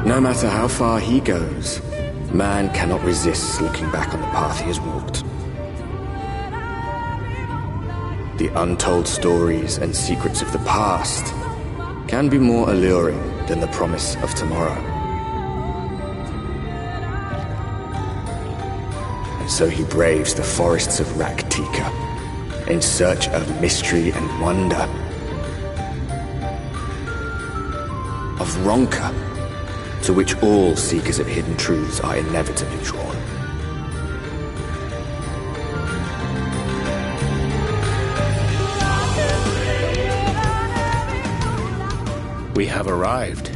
No matter how far he goes, man cannot resist looking back on the path he has walked. The untold stories and secrets of the past can be more alluring than the promise of tomorrow. And so he braves the forests of Raktika in search of mystery and wonder. Of Ronka, to which all seekers of hidden truths are inevitably drawn. We have arrived.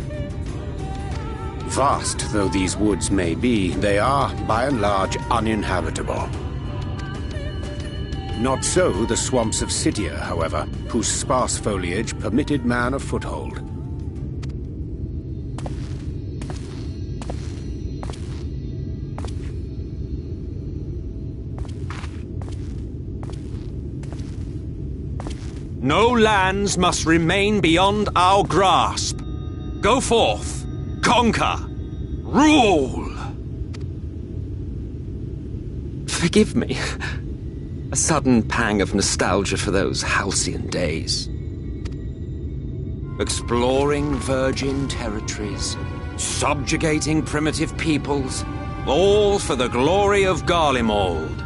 Vast though these woods may be, they are, by and large, uninhabitable. Not so the swamps of Sitia, however, whose sparse foliage permitted man a foothold. No lands must remain beyond our grasp. Go forth, conquer, rule! Forgive me. A sudden pang of nostalgia for those halcyon days. Exploring virgin territories, subjugating primitive peoples, all for the glory of Garlemald.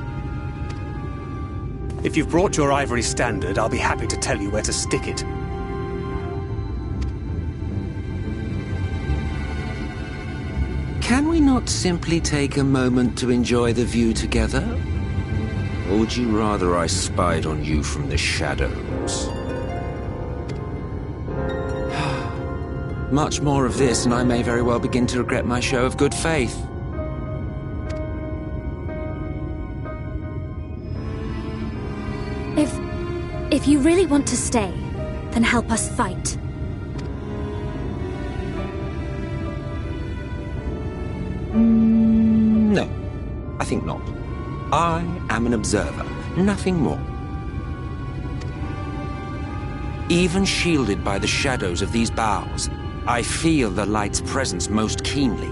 If you've brought your ivory standard, I'll be happy to tell you where to stick it. Can we not simply take a moment to enjoy the view together? Or would you rather I spied on you from the shadows? Much more of this, and I may very well begin to regret my show of good faith. If you really want to stay, then help us fight. No, I think not. I am an observer, nothing more. Even shielded by the shadows of these boughs, I feel the light's presence most keenly.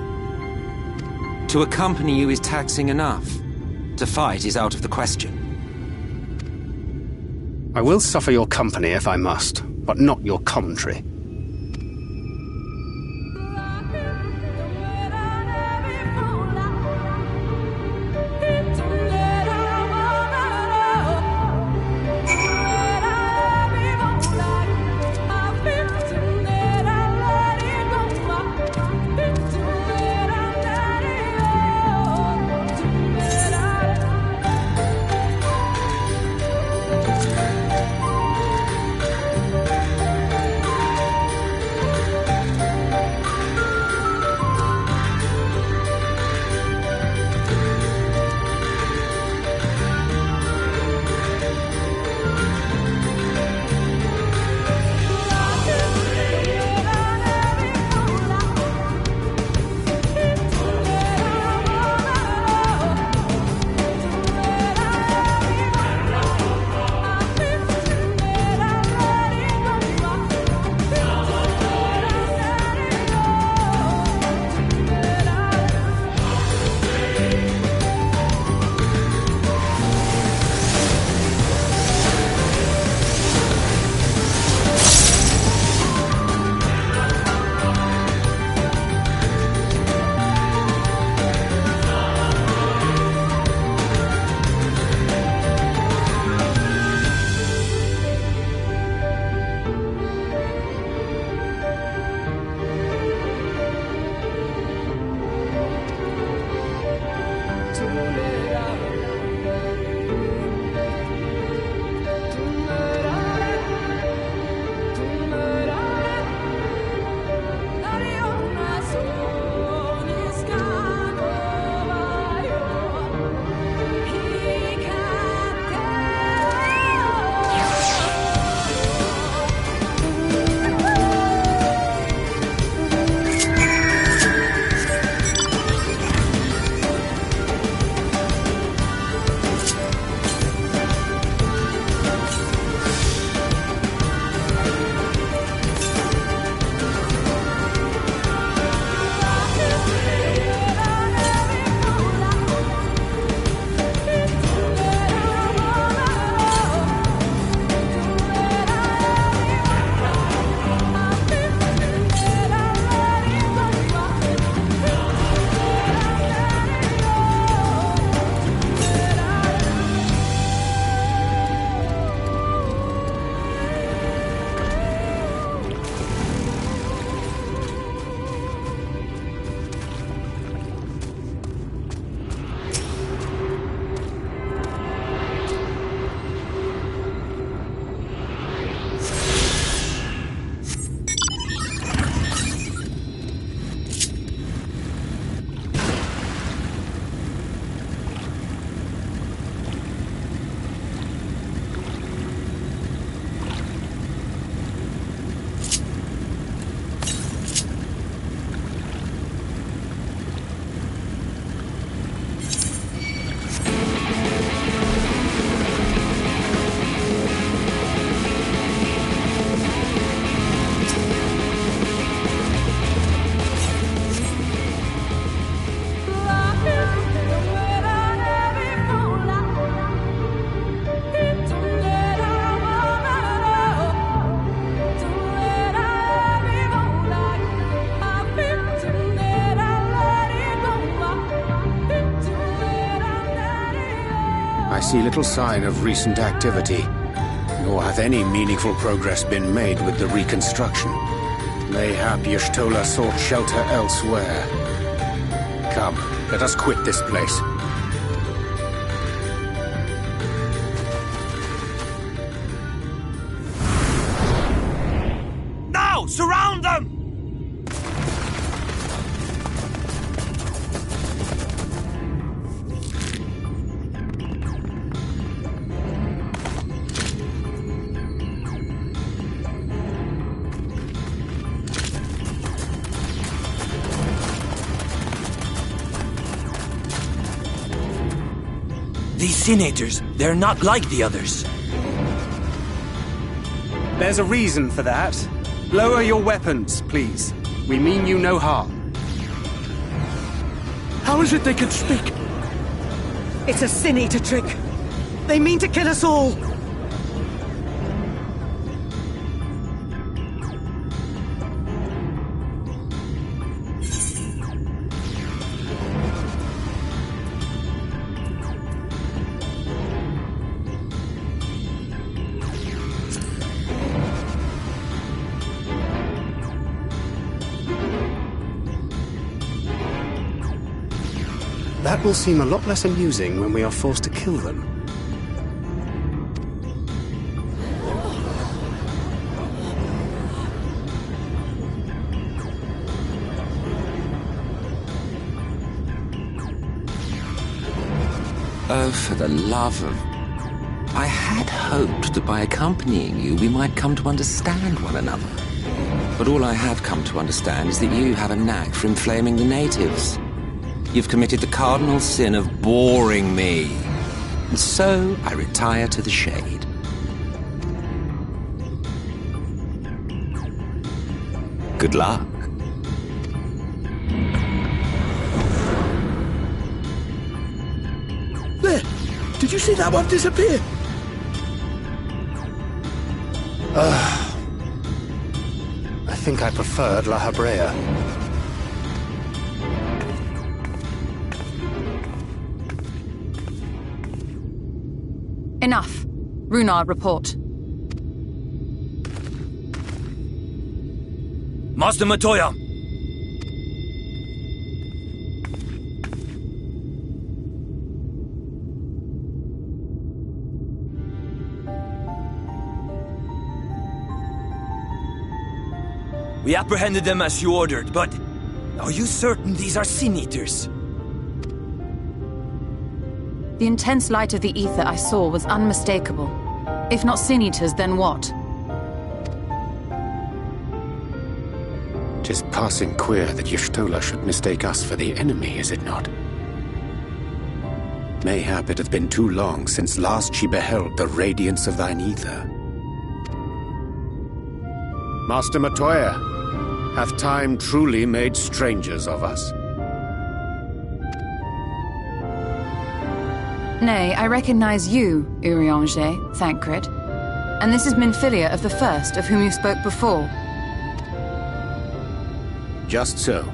To accompany you is taxing enough. To fight is out of the question. I will suffer your company if I must, but not your commentary. see little sign of recent activity, nor hath any meaningful progress been made with the reconstruction. Mayhap Y'shtola sought shelter elsewhere. Come, let us quit this place. Now! Surround them! These senators, they're not like the others. There's a reason for that. Lower your weapons, please. We mean you no harm. How is it they can speak? It's a Sin-Eater trick. They mean to kill us all. That will seem a lot less amusing when we are forced to kill them. Oh, for the love of... I had hoped that by accompanying you, we might come to understand one another. But all I have come to understand is that you have a knack for inflaming the natives. You've committed the cardinal sin of boring me. And so I retire to the shade. Good luck. There! Did you see that one disappear? I think I preferred La Habrea. Enough. Runar, report. Master Matoya! We apprehended them as you ordered, but are you certain these are Sin-Eaters? The intense light of the ether I saw was unmistakable. If not Sin-Eaters, then what? Tis passing queer that Y'shtola should mistake us for the enemy, is it not? Mayhap it hath been too long since last she beheld the radiance of thine ether. Master Matoya, hath time truly made strangers of us? Nay, I recognize you, Urianger, Thancred. And this is Minfilia of the First, of whom you spoke before. Just so.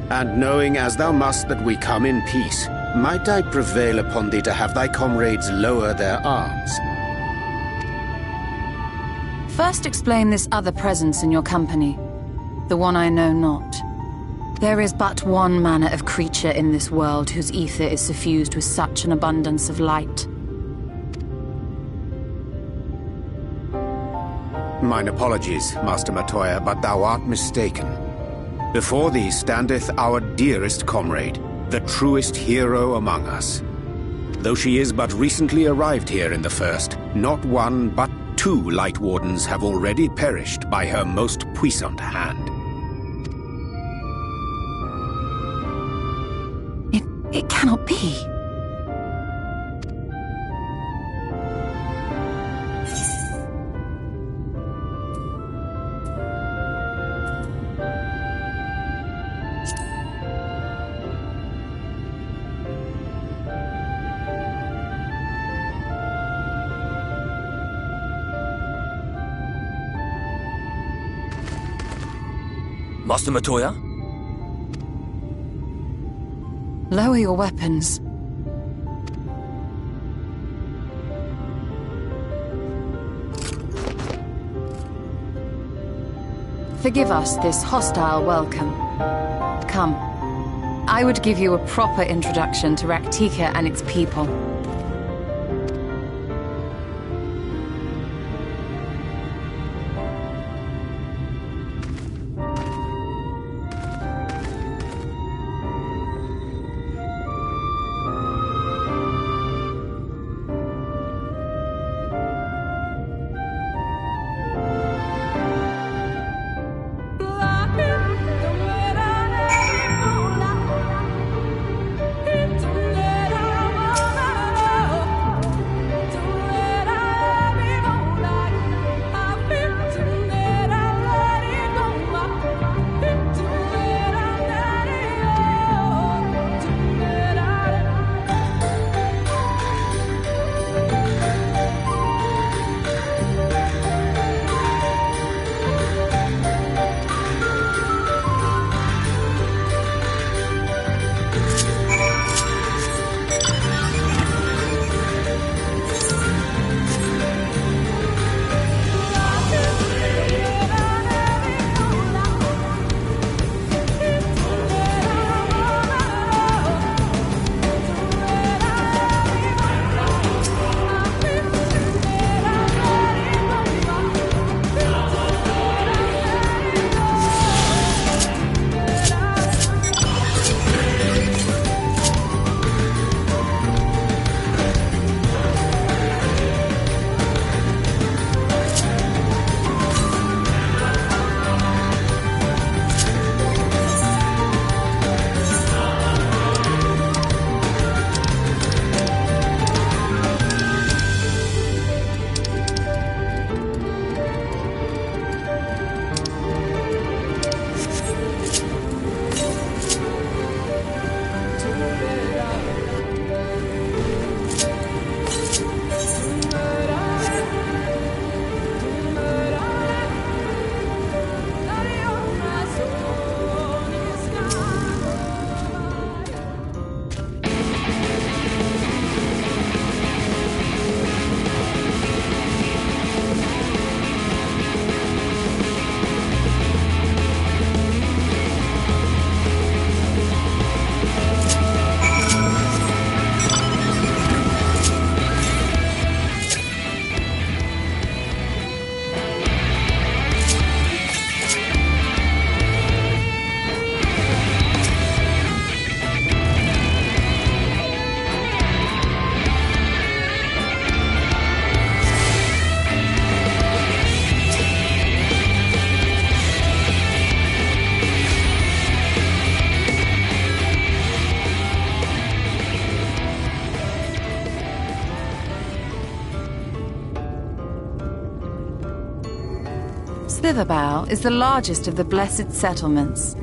And knowing as thou must that we come in peace, might I prevail upon thee to have thy comrades lower their arms? First explain this other presence in your company. The one I know not. There is but one manner of creature in this world whose ether is suffused with such an abundance of light. Mine apologies, Master Matoya, but thou art mistaken. Before thee standeth our dearest comrade, the truest hero among us. Though she is but recently arrived here in the First, not one but two Light Wardens have already perished by her most puissant hand. It cannot be. Master Matoya? Lower your weapons. Forgive us this hostile welcome. Come. I would give you a proper introduction to Raktika and its people. Slitherbow is the largest of the blessed settlements.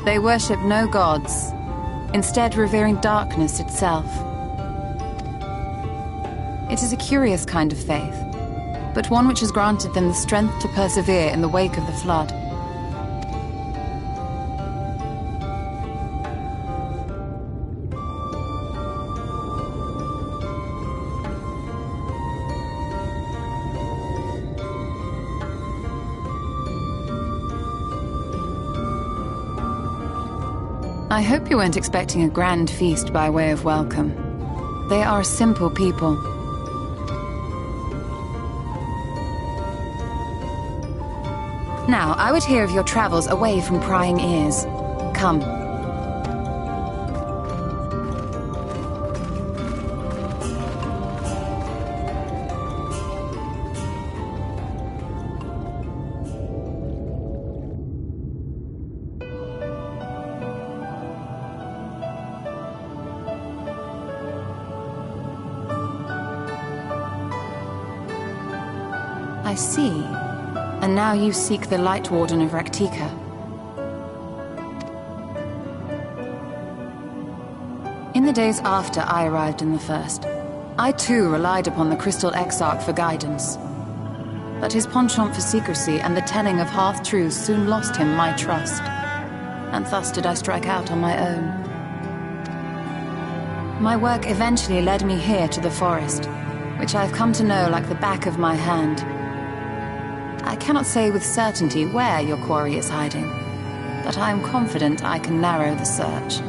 They worship no gods, instead revering darkness itself. It is a curious kind of faith, but one which has granted them the strength to persevere in the wake of the flood. I hope you weren't expecting a grand feast by way of welcome. They are a simple people. Now, I would hear of your travels away from prying ears. Come. I see. And now you seek the Light Warden of Raktika. In the days after I arrived in the First, I too relied upon the Crystal Exarch for guidance. But his penchant for secrecy and the telling of half-truths soon lost him my trust. And thus did I strike out on my own. My work eventually led me here to the forest, which I have come to know like the back of my hand. I I cannot say with certainty where your quarry is hiding, but I am confident I can narrow the search.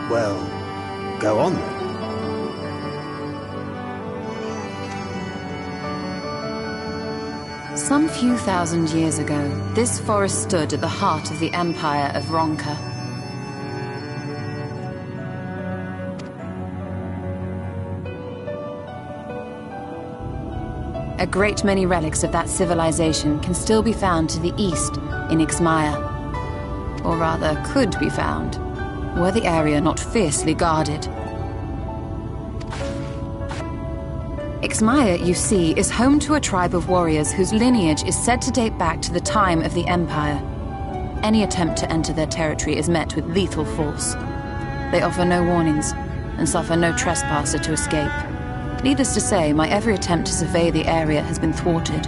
Well, go on then. Some few thousand years ago, this forest stood at the heart of the Empire of Ronka. A great many relics of that civilization can still be found to the east in Ixmaya. Or rather, could be found, were the area not fiercely guarded. Ixmaya, you see, is home to a tribe of warriors whose lineage is said to date back to the time of the Empire. Any attempt to enter their territory is met with lethal force. They offer no warnings, and suffer no trespasser to escape. Needless to say, my every attempt to survey the area has been thwarted.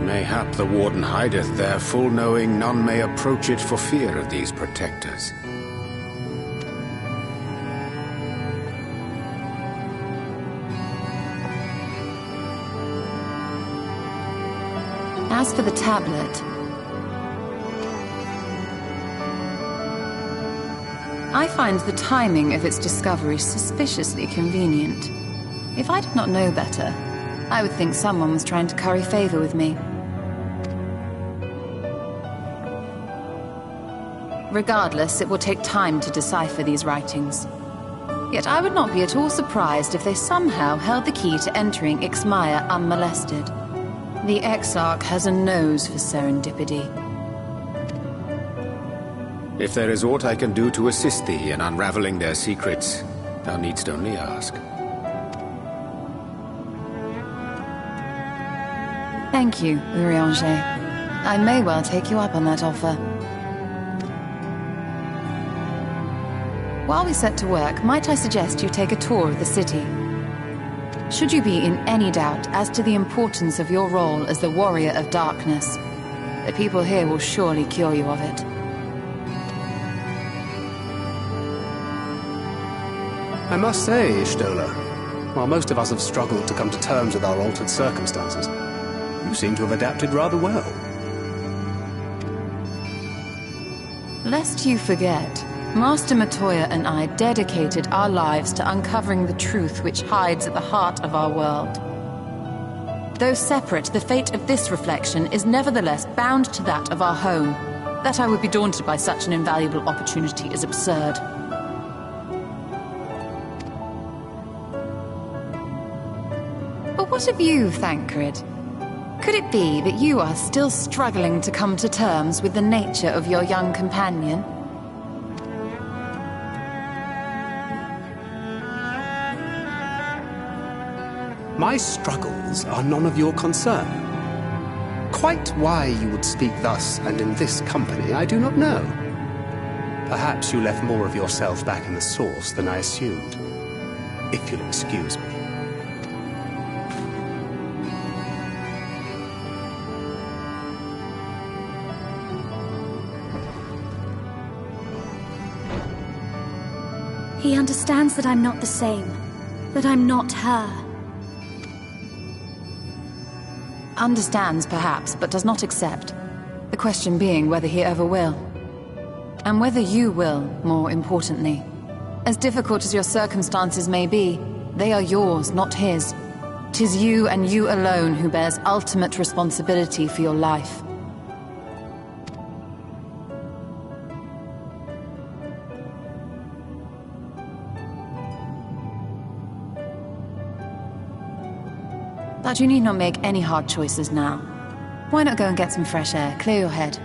Mayhap the Warden hideth there, full knowing none may approach it for fear of these protectors. As for the tablet, I find the timing of its discovery suspiciously convenient. If I did not know better, I would think someone was trying to curry favor with me. Regardless, it will take time to decipher these writings. Yet I would not be at all surprised if they somehow held the key to entering Ixmaya unmolested. The Exarch has a nose for serendipity. If there is aught I can do to assist thee in unraveling their secrets, thou needst only ask. Thank you, Urianger. I may well take you up on that offer. While we set to work, might I suggest you take a tour of the city? Should you be in any doubt as to the importance of your role as the Warrior of Darkness, the people here will surely cure you of it. I must say, Ishtola, while most of us have struggled to come to terms with our altered circumstances, you seem to have adapted rather well. Lest you forget, Master Matoya and I dedicated our lives to uncovering the truth which hides at the heart of our world. Though separate, the fate of this reflection is nevertheless bound to that of our home. That I would be daunted by such an invaluable opportunity is absurd. But what of you, Thancred? Could it be that you are still struggling to come to terms with the nature of your young companion? My struggles are none of your concern. Quite why you would speak thus and in this company, I do not know. Perhaps you left more of yourself back in the source than I assumed. If you'll excuse me. He understands that I'm not the same. That I'm not her. Understands, perhaps, but does not accept. The question being whether he ever will. And whether you will, more importantly. As difficult as your circumstances may be, they are yours, not his. 'Tis you and you alone who bears ultimate responsibility for your life. But you need not make any hard choices now. Why not go and get some fresh air, clear your head?